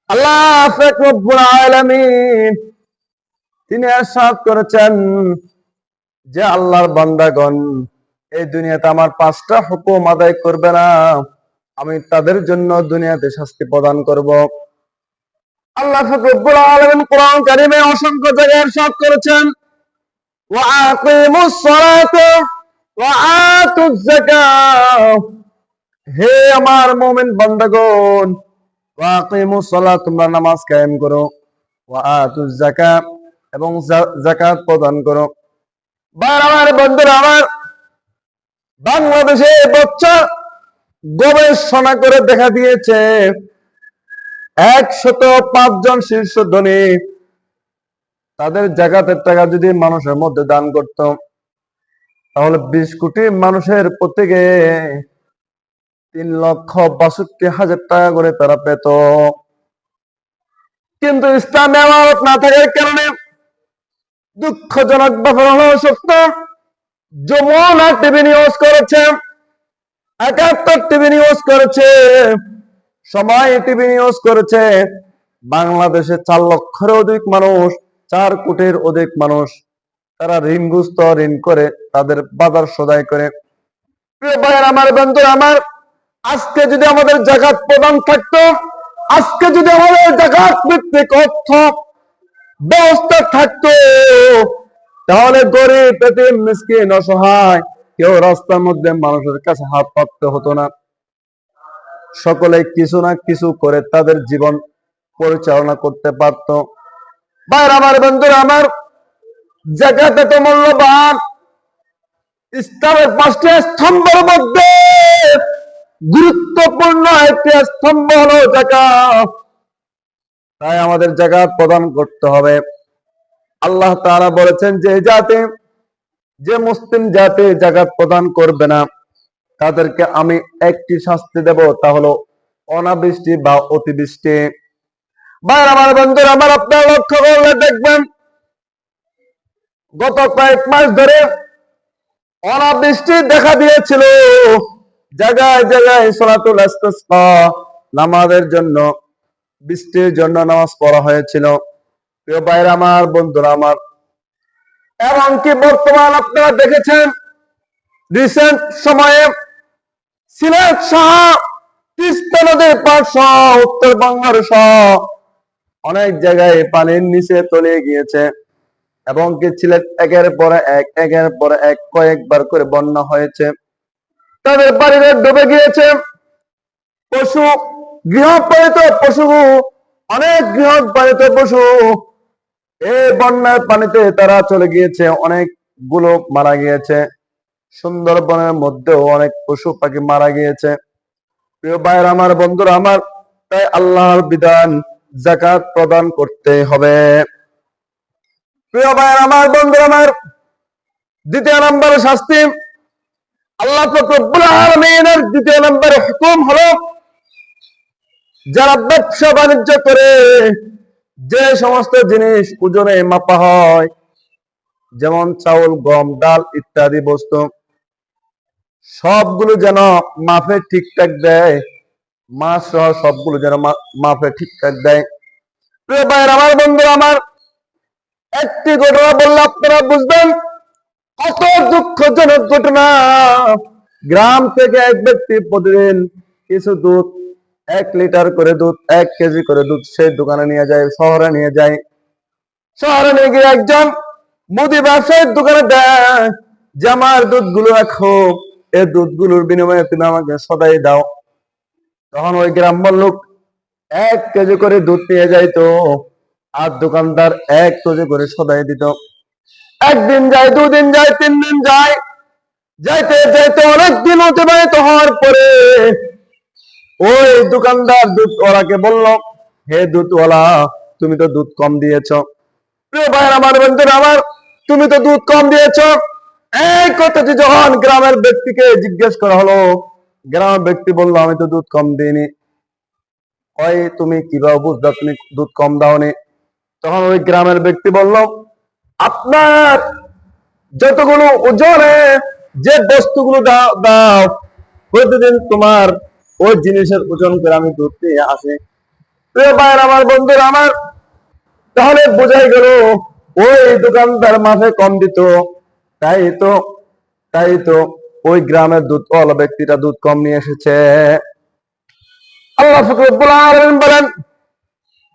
আল্লাহ পাক রব্বুল আলামিন তিনি ইরশাদ করেছেন যে আল্লাহর বান্দাগণ এই দুনিয়াতে আমার 5টা হুকুম আদায় করবে না, আমি তাদের জন্য দুনিয়াতে শাস্তি প্রদান করব। আল্লাহ পাক রব্বুল আলামিন কোরআন কারীমে অসংখ্য জায়গায় ইরশাদ করেছেন, ওয়া আকিমুস সালাতা ওয়া আতুজ যাকাত, হে আমার মুমিন বান্দাগণ, ওয়া আকিমুস সালাত, তোমরা নামাজ কায়েম করো, ওয়া আতুজ যাকাত, এবং যাকাত প্রদান করো। আমার বন্ধুরা, আমার বাংলাদেশে বছর গবেষণা করে দেখা দিয়েছে 105 জন শীর্ষ ধনী তাদের জাকাতের টাকা যদি মানুষের মধ্যে দান করত, তাহলে 20 কোটি মানুষের প্রত্যেকে 3,62,000 টাকা করে তারা পেত। কিন্তু ইসলামে আমানত না থাকার কারণে দুঃখজনক ব্যাপার হলো সত্য, যমুনা টিভি নিউজ করেছে, 71 টিভি নিউজ করেছে, সময় টিভি নিউজ করেছে, বাংলাদেশে 4 লক্ষের অধিক মানুষ, 4 কোটির অধিক মানুষ তারা ঋণগ্রস্ত, ঋণ করে তাদের বাজার সদাই করে। প্রিয় ভাইয়ের আমার, বন্ধুরা আমার, আজকে যদি আমাদের জাকাত প্রদান থাকতো, আজকে যদি আমাদের জাকাত ভিত্তিক অর্থ ব্যবস্থা থাকতো, তাহলে গরিব, এতিম, মিসকিন, অসহায় কেউ রাস্তার মধ্যে মানুষের কাছে হাত পাততে হতো না। সকলে কিছু না কিছু করে তাদের জীবন পরিচালনা করতে পারত। ভাইয়ের আমার, বন্ধুরা আমার, জাকাত এত মূল্যবান, ইসলামের 5টি স্তম্ভের মধ্যে গুরুত্বপূর্ণ একটি স্তম্ভ হলো জাকাত। তাই আমাদের জাকাত প্রদান করতে হবে। আল্লাহ তাআলা বলেছেন যে মুসলিম জাতি জাকাত প্রদান করবে না, তাদেরকে আমি একটি শাস্তি দেব, তা হলো অনাবৃষ্টি বা অতিবৃষ্টি। ভাইয়ের আমার, বন্ধুরা আমার, আপনারা লক্ষ্য করলে দেখবেন গত কয়েক মাস ধরে অনাবৃষ্টি দেখা দিয়েছিল। জায়গায় জায়গায় সালাতুল ইস্তিসকা, নামাজের জন্য, বৃষ্টির জন্য নামাজ পড়া হয়েছিল। প্রিয় ভাইয়ের আমার, বন্ধুরা আমার, এমনকি বর্তমান আপনারা দেখেছেন রিসেন্ট সময়ে সিলেট সহ, তিস্তা নদীর পাড় সহ, উত্তরবঙ্গের সহ অনেক জায়গায় পানির নিচে তলিয়ে গিয়েছে, এবং কি সিলেট একের পর এক কয়েকবার করে বন্যা হয়েছে, তাদের বাড়িতে ডুবে গিয়েছে। পশু, গৃহপালিত পশু, অনেক গৃহপালিত পশু এই বন্যার পানিতে তারা চলে গিয়েছে, অনেকগুলো মারা গিয়েছে। সুন্দরবনের মধ্যেও অনেক পশু পাখি মারা গিয়েছে। প্রিয় ভাইয়ের আমার, বন্ধুরা আমার, তাই আল্লাহর বিধান যাকাত প্রদান করতে হবে। প্রিয় ভাইয়ের আমার, বন্ধুরা আমার, 2 নম্বরে শাস্তি, আল্লাহ পাক রব্বুল আলামিনের 2 নম্বরে হুকুম হলো, যারা ব্যবসা বাণিজ্য করে যে সমস্ত জিনিস ওজনে মাপা হয়, যেমন চাউল, গম, ডাল ইত্যাদি বস্তু, সবগুলো যেন মাপে ঠিকঠাক দেয়, মাছ সহ সবগুলো যেন মাপে ঠিকঠাক দেয়। প্রিয় ভাইয়ের আমার, বন্ধুরা আমার, একটি ঘটনা বললে আপনারা বুঝবেন কত দুঃখজনক ঘটনা। গ্রাম থেকে এক ব্যক্তি প্রতিদিন কিছু দুধ, 1 লিটার করে দুধ, 1 কেজি করে দুধ সেই দোকানে নিয়ে যায়, শহরে নিয়ে যায়। শহরে নিয়ে গিয়ে একজন মুদি ব্যবসায়ীর দোকানে দেয় যে আমার দুধগুলো রাখো, এই দুধগুলোর বিনিময়ে তুমি আমাকে সদাই দাও। তখন ওই গ্রাম্য লোক 1 কেজি করে দুধ নিয়ে যাইতো, আর দোকানদার 1 কেজি করে সদাই দিত। একদিন যায়, 2 দিন যায়, 3 দিন যায়, যাইতে যাইতে অনেক দিন অতিবাহিত হওয়ার পরে ওই দোকানদার দুধওয়ালাকে বলল, হে দুধওয়ালা, তুমি তো দুধ কম দিয়েছ। প্রিয় ভাইয়ের আমার, বন্ধুরা আমার, তুমি তো দুধ কম দিয়েছ। এই কথাটি যখন গ্রামের ব্যক্তিকে জিজ্ঞেস করা হলো, গ্রামের ব্যক্তি বলল, আমি তো দুধ কম দিইনি। ওই তুমি কিভাবে বুঝলা তুমি দুধ কম দাওনি? তখন ওই গ্রামের ব্যক্তি বলল, আপনার যতগুলো ওজনে যে বস্তুগুলো দাও, প্রতিদিন তোমার ওই জিনিসের ওজন করে আমি দুধ নিয়ে আসি। প্রিয় ভাইয়ের আমার, বন্ধুরা আমার, তাহলে বোঝাই গেল ওই দোকানদার মাফে কম দিত, তাই তো তাই তো ওই গ্রামের দুধ ওয়ালা ব্যক্তিটা দুধ কম নিয়ে এসেছে। আল্লাহ রব্বুল আলামিন বলেন,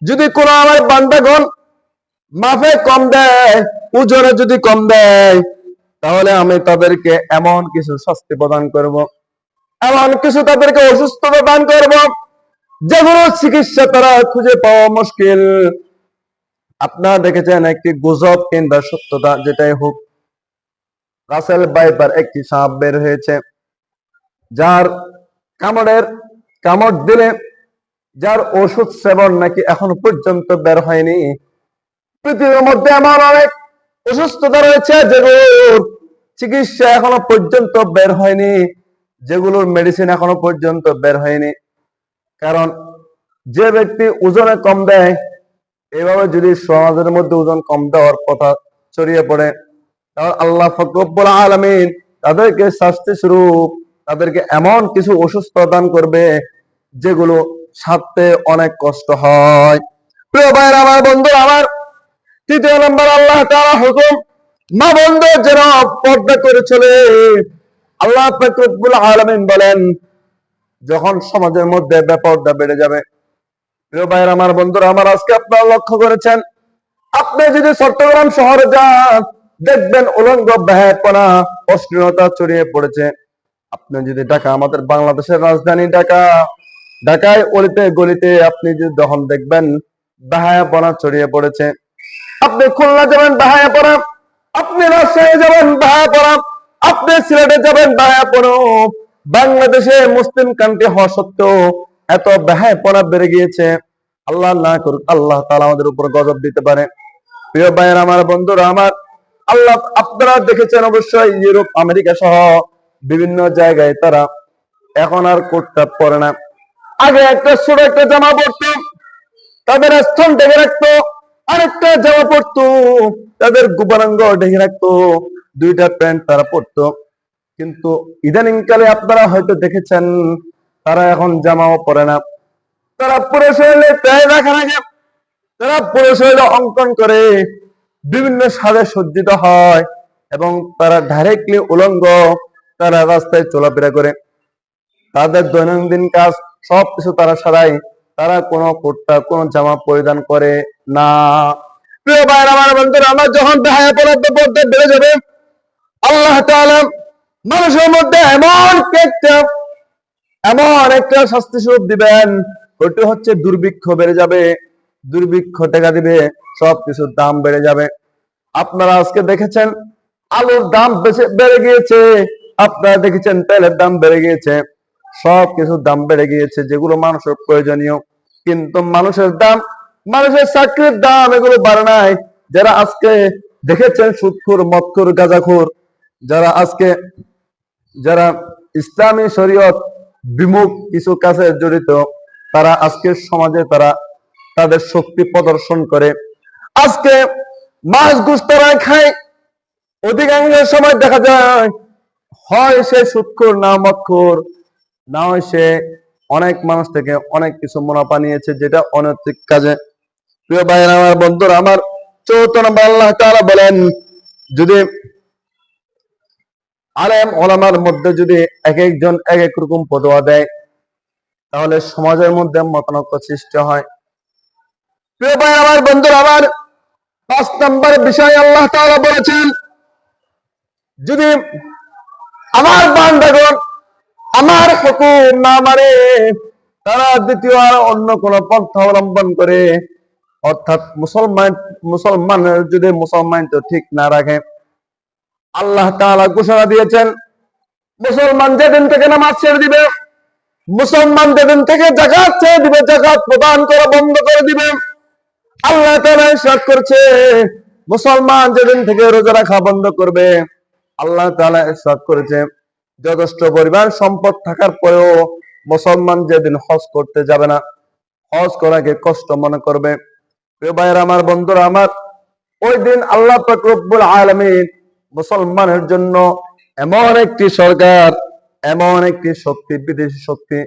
যদি কোন আমার বান্দাগণ মাফে কম দেয়, ওজনে যদি কম দেয়, তাহলে আমি তাদেরকে এমন কিছু শাস্তি প্রদান করব, এমন কিছু তাদেরকে অসুস্থতা দান করব, যেগুলো চিকিৎসা তারা খুঁজে পাওয়া মুশকিল। আপনারা দেখেছেন একটি গুজব কিংবা সত্যতা যেটাই হোক, রাসেল ভাইপার একটি সাপ বের হয়েছে, যার কামড় দিলে যার ওষুধ সেবন নাকি এখনো পর্যন্ত বের হয়নি। পৃথিবীর মধ্যে এমন অনেক অসুস্থতা রয়েছে যেগুলোর চিকিৎসা এখনো পর্যন্ত বের হয়নি, যেগুলোর মেডিসিন এখনো পর্যন্ত বের হয়নি। কারণ যে ব্যক্তি ওজনে কম দেয়, এভাবে যদি সমাজের মধ্যে ওজন কম দেওয়ার কথা ছড়িয়ে পড়ে, তাহলে আল্লাহ রব্বুল আলামিন তাদেরকে শাস্তি স্বরূপ তাদেরকে এমন কিছু অসুস্থতা দান করবে যেগুলো সারতে অনেক কষ্ট হয়। প্রিয় ভাইয়ের আমার, বন্ধুরা আমার, তৃতীয় নম্বর আল্লাহ তাআলা হুকুম, মা বন্ধু যেন পর্দা করে চলে। আল্লাহ রব্বুল আলামিন বলেন, যখন সমাজের মধ্যে বেপর্দা বেড়ে যাবে, প্রিয় ভাইয়ের আমার, বন্ধুরা আমার, আজকে আপনারা লক্ষ্য করেছেন, আপনি যদি চট্টগ্রাম শহরে যান, দেখবেন উলঙ্গ বেহায়াপনা অশ্লীলতা ছড়িয়ে পড়েছে। আপনি যদি ঢাকা, আমাদের বাংলাদেশের রাজধানী ঢাকায় অলিতে গলিতে আপনি যদি যখন দেখবেন বেহায়াপনা ছড়িয়ে পড়েছে। আপনি খুলনা যাবেন বেহায়াপনা, আপনি রাজশাহী যাবেন বেহায়াপনা, আপনি সিলেটে যাবেন বেহায়াপনা। বাংলাদেশে মুসলিম কান্ট্রি হওয়া সত্ত্বেও এত বেহায়াপনা বেড়ে গিয়েছে। আল্লাহ না করুক, আল্লাহ তাআলা আমাদের উপর গজব দিতে পারে। প্রিয় ভাইয়ের আমার, বন্ধুরা আমার, আল্লাহ, আপনারা দেখেছেন অবশ্যই ইউরোপ আমেরিকা সহ বিভিন্ন জায়গায় তারা এখন আর কোটটা পরে না। আগে একটা ছোট একটা জামা পরতো, তাদের স্থান ঢেকে রাখতো, আরেকটা জামা পরতো, তাদের গোপনাঙ্গ ঢেকে রাখতো, দুইটা প্যান্ট তারা পরতো। কিন্তু ইদানিং কালে আপনারা হয়তো দেখেছেন তারা এখন জামাও পরে না, তারা পুরো শরীরে প্যান্ট রাখা রাখে, তারা পুরো শরীরে অঙ্কন করে বিভিন্ন সাজে সজ্জিত হয় এবং তারা ডাইরেক্টলি উলঙ্গ তারা রাস্তায় চলাফেরা করে। তাদের দৈনন্দিন কাজ সবকিছু তারা সারাই, তারা কোনো কোটটা কোনো জামা পরিধান করে না। প্রিয় ভাইয়ের আমার, বন্ধুরা আমার, যখন বেহায়াপনা বেড়ে যাবে, আল্লাহ তাআলা মানুষের মধ্যে এমন একটা শাস্তি স্বরূপ দিবেন, ওইটা হচ্ছে দুর্ভিক্ষ বেড়ে যাবে, দুর্ভিক্ষ দেখা দিবে, সবকিছুর দাম বেড়ে যাবে। আপনারা আজকে দেখেছেন আলুর দাম বেড়ে গিয়েছে, আপনারা দেখেছেন তেলের দাম বেড়ে গিয়েছে, সবকিছুর দাম বেড়ে গিয়েছে যেগুলো মানুষের প্রয়োজনীয়। কিন্তু মানুষের চাকরির দাম এগুলো বাড়ে নাই। যারা আজকে দেখেছেন সুদখোর, মদখোর, গাঁজাখোর, যারা ইসলামী শরীয়ত বিমুখ কিছু কাজে জড়িত, তারা আজকে সমাজে তাদের শক্তি প্রদর্শন করে। আজকে মাছ গোশত খায়, অধিকাংশ সময় দেখা যায় হয় সে সুদখোর না মদখোর, না হয় সে অনেক মানুষ থেকে অনেক কিছু মুনাফা নিয়েছে যেটা অনৈতিক কাজে। প্রিয় ভাইয়েরা আমার, বন্ধুরা আমার, চতুর্থ নম্বর আল্লাহ তাআলা বলেন, যদি আলেম ওলামার মধ্যে যদি এক একজন এক এক রকম ফতোয়া দেয়, তাহলে সমাজের মধ্যে মতানৈক্য সৃষ্টি হয়। প্রিয় ভাই আমার, বন্ধুরা আমার, 5 নম্বর বিষয় আল্লাহ তাআলা বলেছেন, যদি আমার বান্দাগণ আমার হুকুম না মানে, তারা দ্বিতীয় আর অন্য কোন পন্থা অবলম্বন করে, অর্থাৎ মুসলমানের যদি মুসলমান তো ঠিক না রাখে, আল্লাহ তাআলা ঘোষণা দিয়েছেন, মুসলমান যেদিন থেকে নামাজ ছেড়ে দিবে, মুসলমান যেদিন থেকে যাকাত ছেড়ে দিবে, যাকাত প্রদান করা বন্ধ করে দিবে, আল্লাহ তাআলা ইরশাদ করছে, মুসলমান যেদিন থেকে রোজা রাখা বন্ধ করবে, আল্লাহ তাআলা ইরশাদ করেছে, যথেষ্ট পরিমাণ সম্পদ থাকার পরেও মুসলমান যেদিন হজ করতে যাবে না, হজ করাকে কষ্ট মনে করবে। প্রিয় ভাইয়েরা আমার, বন্ধুরা আমার, ওই দিন আল্লাহ পাক রব্বুল আলামিন মুসলমানের জন্য এমন একটি সরকার, এমন একটি শক্তি, বিদেশি শক্তি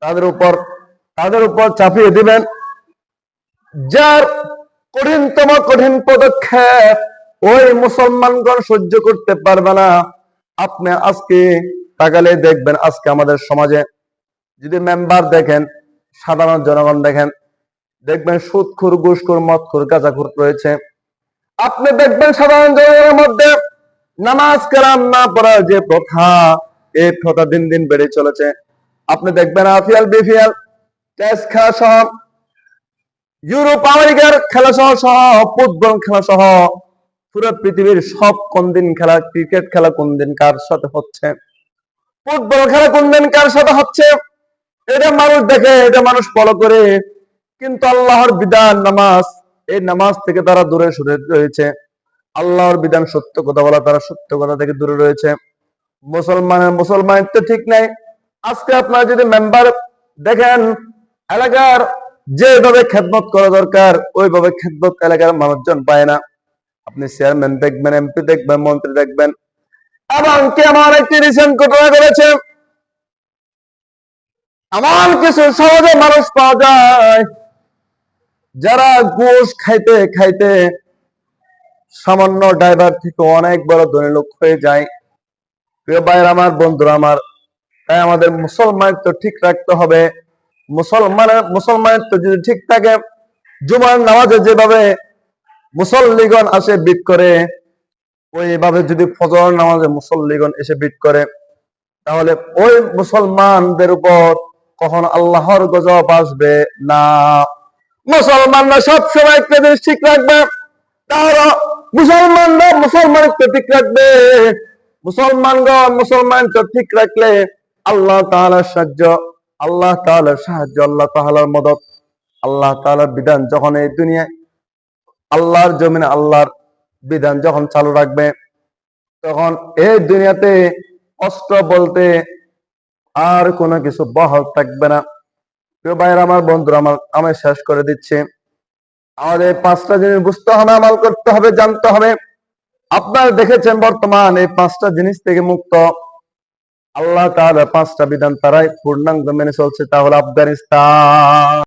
তাদের উপর চাপিয়ে দিবেন, যার কঠিনতম কঠিন পদক্ষেপ ওই মুসলমানগণ সহ্য করতে পারবে না। আপনি আজকে তাকালে দেখবেন, আজকে আমাদের সমাজে যদি মেম্বার দেখেন, সাধারণ জনগণ দেখেন, দেখবেন সুদখোর, ঘুষখোর, মদখোর, গাঁজাখোর রয়েছে। আপনি দেখবেন সাধারণ জনগণের মধ্যে নামাজ কালাম না পড়ার যে প্রথা, এই প্রথা দিন দিন বেড়ে চলেছে। আপনি দেখবেন আইপিএল, বিপিএল, টেস্ট খেলা সহ, ইউরোপ আমেরিকার খেলা সহ ফুটবল খেলা সহ পুরো পৃথিবীর সব কোন দিন খেলা, ক্রিকেট খেলা কোন দিন কার সাথে হচ্ছে, ফুটবল খেলা কোন দিন কার সাথে হচ্ছে, এটা মানুষ দেখে, এটা মানুষ ফলো করে। কিন্তু আল্লাহর বিধান নামাজ, এই নামাজ থেকে তারা দূরে সরে রয়েছে। আল্লাহর বিধান সত্য কথা বলা, তারা সত্য কথা থেকে দূরে রয়েছে। মুসলমানের তো ঠিক নাই। আজকে আপনারা যদি মেম্বার দেখেন, এলাকার যেভাবে খেদমত করা দরকার ওইভাবে খেদমত এলাকার মানুষজন পায় না। আপনি চেয়ারম্যান দেখবেন, এমপি দেখবেন, মন্ত্রী দেখবেন। এমনকি আমার একটি রিসেন্ট ঘটনা করেছে, এমন কিছু সহজে মানুষ পাওয়া যায় যারা ঘুষ খাইতে খাইতে সামান্য ড্রাইভার থেকে অনেক বড় ধনী লোক হয়ে যায়। প্রিয় ভাইয়ের আমার, বন্ধুরা আমার, তাই আমাদের মুসলমানের তো ঠিক রাখতে হবে। মুসলমানের তো যদি ঠিক থাকে, জুমার নামাজে যেভাবে মুসল্লিগণ আসে বিট করে, ওইভাবে যদি ফজর নামাজে মুসল্লিগণ এসে বিট করে, তাহলে ওই মুসলমানদের উপর কখনো আল্লাহর গজব আসবে না। মুসলমানরা সবসময় একটা জিনিস ঠিক রাখবে, তাহলে মুসলমানিত্ব ঠিক রাখবে। মুসলমানিত্ব ঠিক রাখলে আল্লাহ তাআলার সাহায্য, আল্লাহ তাআলার সাহায্য, আল্লাহ তাআলার মদদ, আল্লাহ তাআলার বিধান যখন এই দুনিয়ায়, আল্লাহর জমিনে আল্লাহর বিধান যখন চালু রাখবে, তখন এই দুনিয়াতে কষ্ট বলতে আর কোনো কিছু বহাল থাকবে না। প্রিয় ভাইয়ের আমার, বন্ধুরা আমার, আমি শেষ করে দিচ্ছি। আমাদের পাঁচটা জিনিস বুঝতে হবে, আমল করতে হবে, জানতে হবে। আপনারা দেখেছেন বর্তমান এই পাঁচটা জিনিস থেকে মুক্ত আল্লাহ তাআলা পাঁচটা বিধান তারাই পূর্ণাঙ্গ মেনে চলছে, তা হলো আফগানিস্তান।